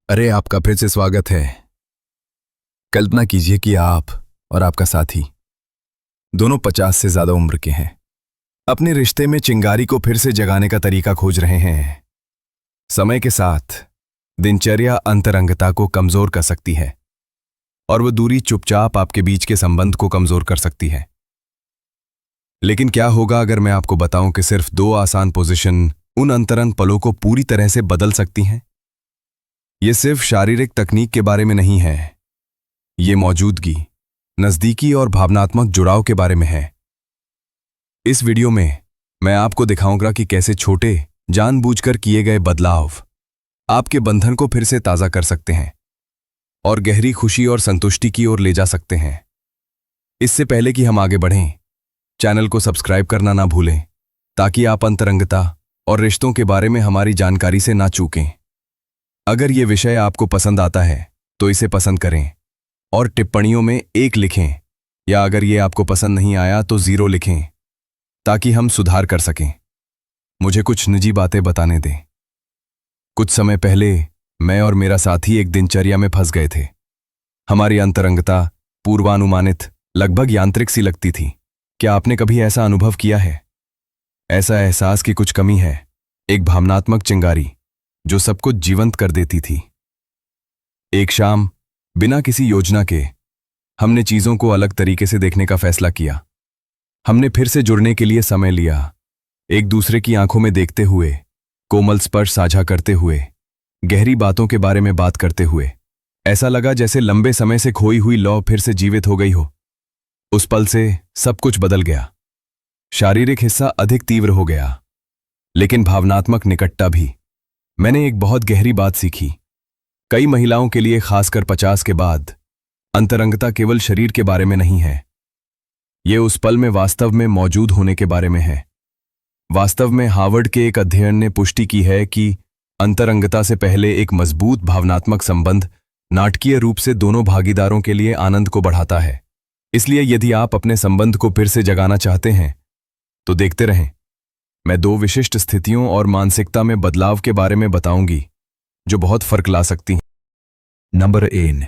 अरे आपका फिर से स्वागत है। कल्पना कीजिए कि आप और आपका साथी दोनों 50 से ज्यादा उम्र के हैं। अपने रिश्ते में चिंगारी को फिर से जगाने का तरीका खोज रहे हैं। समय के साथ दिनचर्या अंतरंगता को कमजोर कर सकती है और वो दूरी चुपचाप आपके बीच के संबंध को कमजोर कर सकती है। लेकिन क्या होगा अगर मैं आपको बताऊं कि सिर्फ 2 आसान पोजीशन उन अंतरंग पलों को पूरी तरह से बदल सकती हैं? ये सिर्फ शारीरिक तकनीक के बारे में नहीं है, ये मौजूदगी, नजदीकी और भावनात्मक जुड़ाव के बारे में है। इस वीडियो में मैं आपको दिखाऊंगा कि कैसे छोटे, जानबूझकर किए गए बदलाव आपके बंधन को फिर से ताजा कर सकते हैं और गहरी खुशी और संतुष्टि की ओर ले जा सकते हैं। इससे पहले कि हम आगे बढ़ें, चैनल को सब्सक्राइब करना ना भूलें ताकि आप अंतरंगता और रिश्तों के बारे में हमारी जानकारी से ना चूकें। अगर ये विषय आपको पसंद आता है तो इसे पसंद करें और टिप्पणियों में 1 लिखें, या अगर ये आपको पसंद नहीं आया तो 0 लिखें ताकि हम सुधार कर सकें। मुझे कुछ निजी बातें बताने दें। कुछ समय पहले मैं और मेरा साथी एक दिनचर्या में फंस गए थे। हमारी अंतरंगता पूर्वानुमानित, लगभग यांत्रिक सी लगती थी। क्या आपने कभी ऐसा अनुभव किया है? ऐसा एहसास कि कुछ कमी है, एक भावनात्मक चिंगारी जो सब कुछ जीवंत कर देती थी। एक शाम, बिना किसी योजना के, हमने चीजों को अलग तरीके से देखने का फैसला किया। हमने फिर से जुड़ने के लिए समय लिया, एक दूसरे की आंखों में देखते हुए, कोमल स्पर्श साझा करते हुए, गहरी बातों के बारे में बात करते हुए। ऐसा लगा जैसे लंबे समय से खोई हुई लौ फिर से जीवित हो गई हो। उस पल से सब कुछ बदल गया। शारीरिक हिस्सा अधिक तीव्र हो गया, लेकिन भावनात्मक निकटता भी। मैंने एक बहुत गहरी बात सीखी। कई महिलाओं के लिए, खासकर 50 के बाद, अंतरंगता केवल शरीर के बारे में नहीं है। ये उस पल में वास्तव में मौजूद होने के बारे में है। वास्तव में हार्वर्ड के एक अध्ययन ने पुष्टि की है कि अंतरंगता से पहले एक मजबूत भावनात्मक संबंध नाटकीय रूप से दोनों भागीदारों के लिए आनंद को बढ़ाता है। इसलिए यदि आप अपने संबंध को फिर से जगाना चाहते हैं तो देखते रहें। मैं 2 विशिष्ट स्थितियों और मानसिकता में बदलाव के बारे में बताऊंगी जो बहुत फर्क ला सकती हैं। नंबर 1,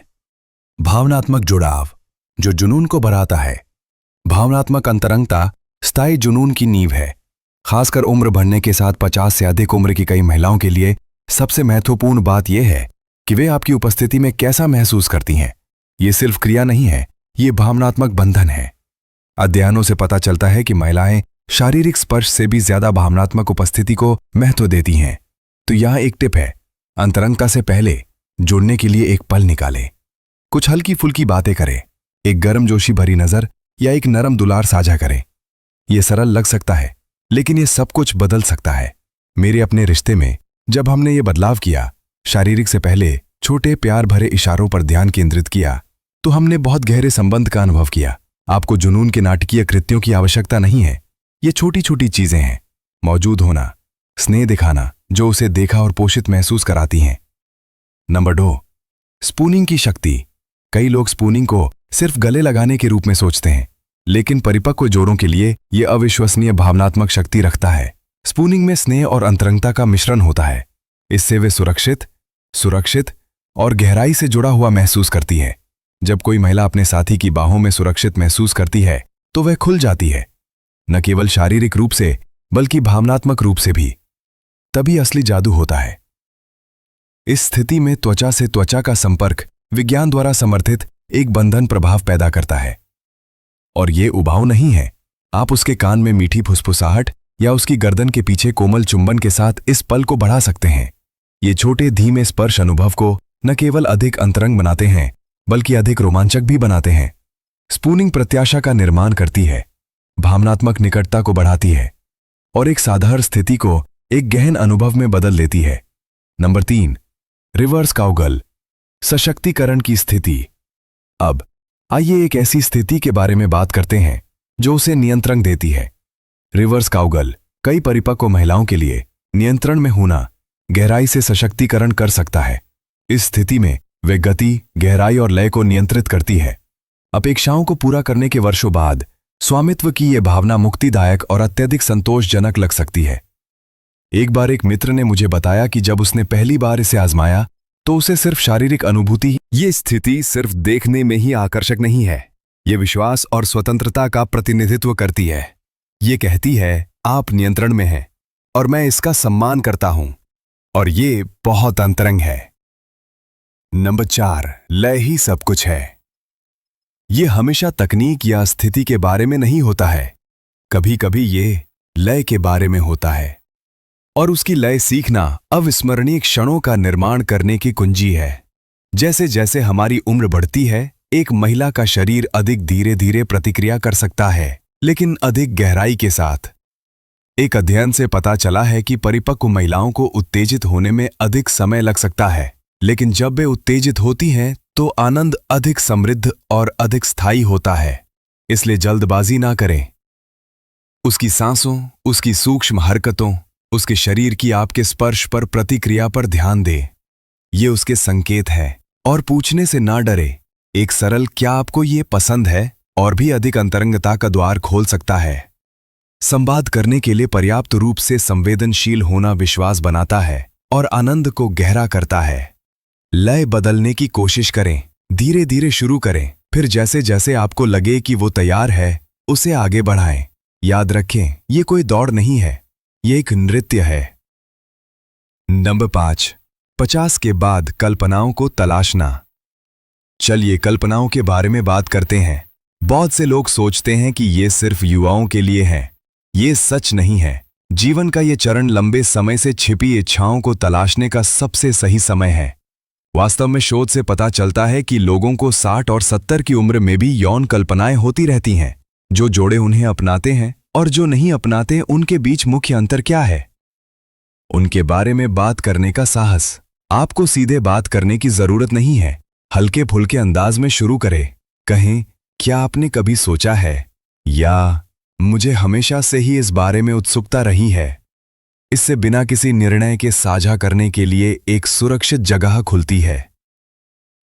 भावनात्मक जुड़ाव जो जुनून को बढ़ाता है। भावनात्मक अंतरंगता स्थायी जुनून की नींव है। खासकर उम्र बढ़ने के साथ 50 से अधिक उम्र की कई महिलाओं के लिए सबसे महत्वपूर्ण बात यह है कि वे आपकी उपस्थिति में कैसा महसूस करती हैं। ये सिर्फ क्रिया नहीं है, ये भावनात्मक बंधन है। अध्ययनों से पता चलता है कि महिलाएं शारीरिक स्पर्श से भी ज्यादा भावनात्मक उपस्थिति को महत्व देती हैं। तो यहां एक टिप है, अंतरंगता से पहले जुड़ने के लिए एक पल निकालें। कुछ हल्की फुल्की बातें करें, एक गर्मजोशी भरी नजर या एक नरम दुलार साझा करें। यह सरल लग सकता है, लेकिन यह सब कुछ बदल सकता है। मेरे अपने रिश्ते में जब हमने ये बदलाव किया, शारीरिक से पहले छोटे प्यार भरे इशारों पर ध्यान केंद्रित किया, तो हमने बहुत गहरे संबंध का अनुभव किया। आपको जुनून के नाटकीय कृत्यों की आवश्यकता नहीं है। ये छोटी छोटी चीजें हैं, मौजूद होना, स्नेह दिखाना, जो उसे देखा और पोषित महसूस कराती हैं। नंबर 2, स्पूनिंग की शक्ति। कई लोग स्पूनिंग को सिर्फ गले लगाने के रूप में सोचते हैं, लेकिन परिपक्व जोड़ों के लिए यह अविश्वसनीय भावनात्मक शक्ति रखता है। स्पूनिंग में स्नेह और अंतरंगता का मिश्रण होता है। इससे वे सुरक्षित और गहराई से जुड़ा हुआ महसूस करती है। जब कोई महिला अपने साथी की बाहों में सुरक्षित महसूस करती है तो वह खुल जाती है, न केवल शारीरिक रूप से बल्कि भावनात्मक रूप से भी। तभी असली जादू होता है। इस स्थिति में त्वचा से त्वचा का संपर्क विज्ञान द्वारा समर्थित एक बंधन प्रभाव पैदा करता है। और ये उबाऊ नहीं है। आप उसके कान में मीठी फुसफुसाहट या उसकी गर्दन के पीछे कोमल चुंबन के साथ इस पल को बढ़ा सकते हैं। ये छोटे धीमे स्पर्श अनुभव को न केवल अधिक अंतरंग बनाते हैं बल्कि अधिक रोमांचक भी बनाते हैं। स्पूनिंग प्रत्याशा का निर्माण करती है, भावनात्मक निकटता को बढ़ाती है और एक साधारण स्थिति को एक गहन अनुभव में बदल देती है। नंबर 3, रिवर्स काउगर्ल, सशक्तिकरण की स्थिति। अब आइए एक ऐसी स्थिति के बारे में बात करते हैं जो उसे नियंत्रण देती है। रिवर्स काउगर्ल कई परिपक्व महिलाओं के लिए नियंत्रण में होना गहराई से सशक्तिकरण कर सकता है। इस स्थिति में वे गति, गहराई और लय को नियंत्रित करती है। अपेक्षाओं को पूरा करने के वर्षों बाद स्वामित्व की यह भावना मुक्तिदायक और अत्यधिक संतोषजनक लग सकती है। एक बार एक मित्र ने मुझे बताया कि जब उसने पहली बार इसे आजमाया तो उसे सिर्फ शारीरिक अनुभूति। ये स्थिति सिर्फ देखने में ही आकर्षक नहीं है, ये विश्वास और स्वतंत्रता का प्रतिनिधित्व करती है। ये कहती है आप नियंत्रण में हैं और मैं इसका सम्मान करता हूं, और ये बहुत अंतरंग है। नंबर 4, लय ही सब कुछ है। ये हमेशा तकनीक या स्थिति के बारे में नहीं होता है, कभी कभी ये लय के बारे में होता है, और उसकी लय सीखना अविस्मरणीय क्षणों का निर्माण करने की कुंजी है। जैसे जैसे हमारी उम्र बढ़ती है, एक महिला का शरीर अधिक धीरे धीरे प्रतिक्रिया कर सकता है, लेकिन अधिक गहराई के साथ। एक अध्ययन से पता चला है कि परिपक्व महिलाओं को उत्तेजित होने में अधिक समय लग सकता है, लेकिन जब वे उत्तेजित होती हैं तो आनंद अधिक समृद्ध और अधिक स्थायी होता है। इसलिए जल्दबाजी ना करें। उसकी सांसों, उसकी सूक्ष्म हरकतों, उसके शरीर की आपके स्पर्श पर प्रतिक्रिया पर ध्यान दें। ये उसके संकेत है, और पूछने से ना डरे। एक सरल क्या आपको ये पसंद है और भी अधिक अंतरंगता का द्वार खोल सकता है। संवाद करने के लिए पर्याप्त रूप से संवेदनशील होना विश्वास बनाता है और आनंद को गहरा करता है। लय बदलने की कोशिश करें, धीरे धीरे शुरू करें, फिर जैसे जैसे आपको लगे कि वो तैयार है उसे आगे बढ़ाएं। याद रखें, ये कोई दौड़ नहीं है, ये एक नृत्य है। नंबर 5, 50 के बाद कल्पनाओं को तलाशना। चलिए कल्पनाओं के बारे में बात करते हैं। बहुत से लोग सोचते हैं कि ये सिर्फ युवाओं के लिए है। ये सच नहीं है। जीवन का ये चरण लंबे समय से छिपी इच्छाओं को तलाशने का सबसे सही समय है। वास्तव में शोध से पता चलता है कि लोगों को 60 और 70 की उम्र में भी यौन कल्पनाएं होती रहती हैं। जो जोड़े उन्हें अपनाते हैं और जो नहीं अपनाते, उनके बीच मुख्य अंतर क्या है? उनके बारे में बात करने का साहस। आपको सीधे बात करने की जरूरत नहीं है। हल्के फुल्के अंदाज में शुरू करें। कहें, क्या आपने कभी सोचा है, या मुझे हमेशा से ही इस बारे में उत्सुकता रही है। इससे बिना किसी निर्णय के साझा करने के लिए एक सुरक्षित जगह खुलती है।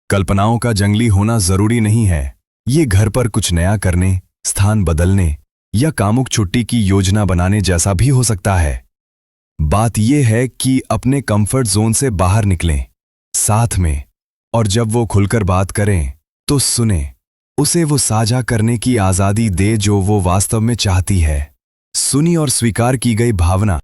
कल्पनाओं का जंगली होना जरूरी नहीं है। ये घर पर कुछ नया करने, स्थान बदलने या कामुक छुट्टी की योजना बनाने जैसा भी हो सकता है। बात यह है कि अपने कंफर्ट जोन से बाहर निकलें साथ में, और जब वो खुलकर बात करें तो सुने। उसे वो साझा करने की आजादी दे जो वो वास्तव में चाहती है। सुनी और स्वीकार की गई भावना